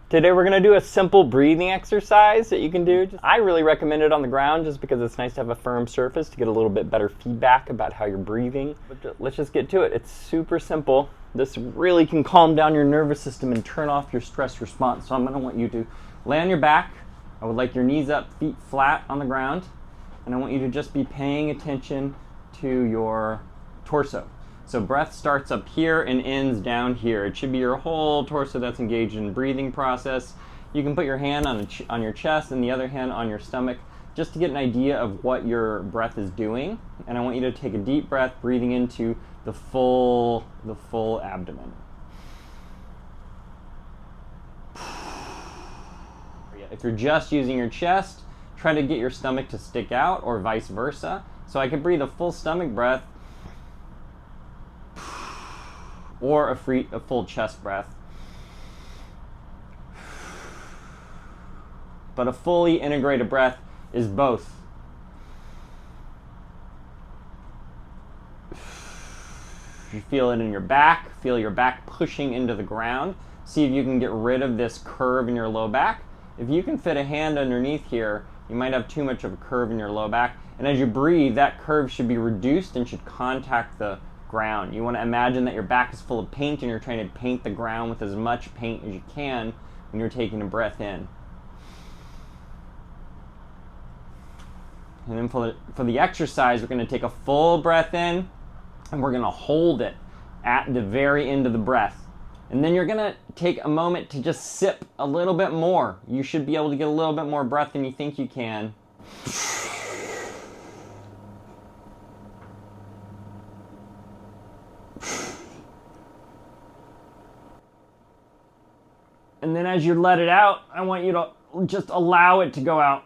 Today we're going to do a simple breathing exercise that you can do. I really recommend it on the ground just because it's nice to have a firm surface to get a little bit better feedback about how you're breathing. But let's just get to it. It's super simple. This really can calm down your nervous system and turn off your stress response. So I'm going to want you to lay on your back. I would like your knees up, feet flat on the ground. And I want you to just be paying attention to your torso. So breath starts up here and ends down here. It should be your whole torso that's engaged in the breathing process. You can put your hand on your chest and the other hand on your stomach just to get an idea of what your breath is doing. And I want you to take a deep breath, breathing into the full abdomen. If you're just using your chest, try to get your stomach to stick out or vice versa. So I could breathe a full stomach breath or a full chest breath. But a fully integrated breath is both. You feel it in your back, feel your back pushing into the ground. See if you can get rid of this curve in your low back. If you can fit a hand underneath here, you might have too much of a curve in your low back. And as you breathe, that curve should be reduced and should contact the ground. You want to imagine that your back is full of paint and you're trying to paint the ground with as much paint as you can when you're taking a breath in. And then for the exercise, we're going to take a full breath in and we're going to hold it at the very end of the breath. And then you're going to take a moment to just sip a little bit more. You should be able to get a little bit more breath than you think you can. And then as you let it out, I want you to just allow it to go out.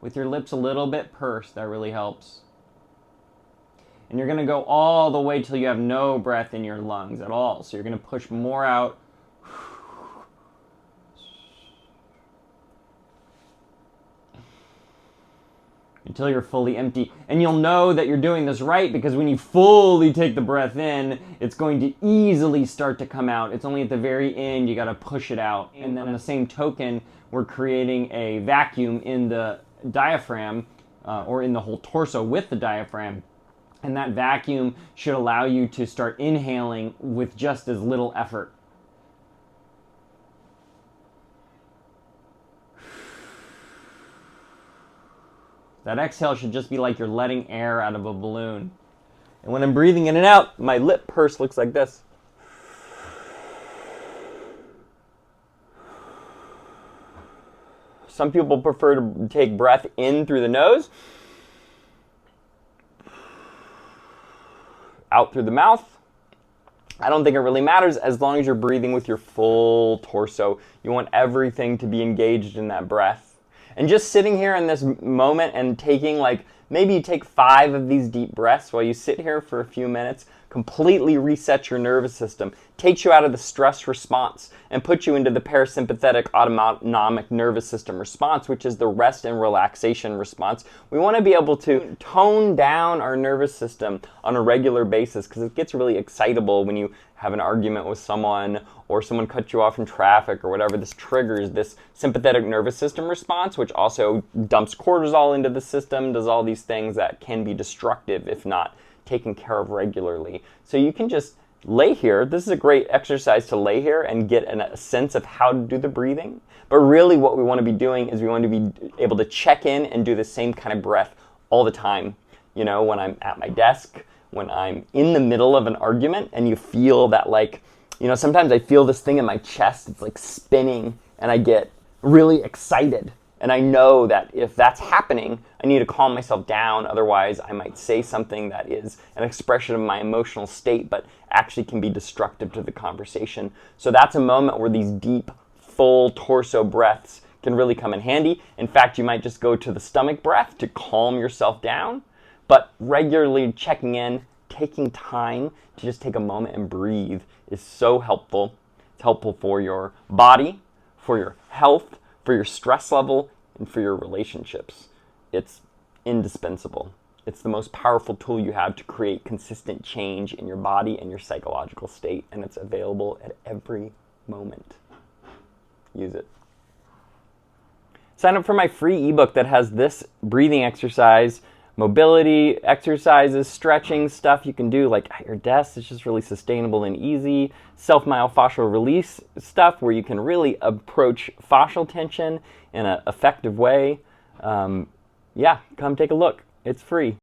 With your lips a little bit pursed, that really helps. And you're going to go all the way till you have no breath in your lungs at all. So you're going to push more out. Until you're fully empty. And you'll know that you're doing this right because when you fully take the breath in, it's going to easily start to come out. It's only at the very end you got to push it out. And then on the same token, we're creating a vacuum in the diaphragm or in the whole torso with the diaphragm. And that vacuum should allow you to start inhaling with just as little effort. That exhale should just be like you're letting air out of a balloon. And when I'm breathing in and out, my lip purse looks like this. Some people prefer to take breath in through the nose, out through the mouth. I don't think it really matters as long as you're breathing with your full torso. You want everything to be engaged in that breath. And just sitting here in this moment and taking maybe you take 5 of these deep breaths while you sit here for a few minutes, completely resets your nervous system, takes you out of the stress response, and puts you into the parasympathetic autonomic nervous system response, which is the rest and relaxation response. We want to be able to tone down our nervous system on a regular basis because it gets really excitable when you have an argument with someone or someone cuts you off in traffic or whatever. This triggers this sympathetic nervous system response, which also dumps cortisol into the system, does all these things that can be destructive if not taken care of regularly. So you can just lay here. This is a great exercise to lay here and get a sense of how to do the breathing. But really what we want to be doing is we want to be able to check in and do the same kind of breath all the time. You know, when I'm at my desk, when I'm in the middle of an argument and you feel that sometimes I feel this thing in my chest, it's like spinning and I get really excited. And I know that if that's happening, I need to calm myself down. Otherwise, I might say something that is an expression of my emotional state, but actually can be destructive to the conversation. So that's a moment where these deep, full torso breaths can really come in handy. In fact, you might just go to the stomach breath to calm yourself down, but regularly checking in, taking time to just take a moment and breathe is so helpful. It's helpful for your body, for your health, for your stress level, and for your relationships. It's indispensable. It's the most powerful tool you have to create consistent change in your body and your psychological state, and it's available at every moment. Use it. Sign up for my free ebook that has this breathing exercise, mobility exercises, stretching stuff you can do like at your desk. It's just really sustainable and easy. Self-myofascial release stuff where you can really approach fascial tension in an effective way. Yeah, come take a look. It's free.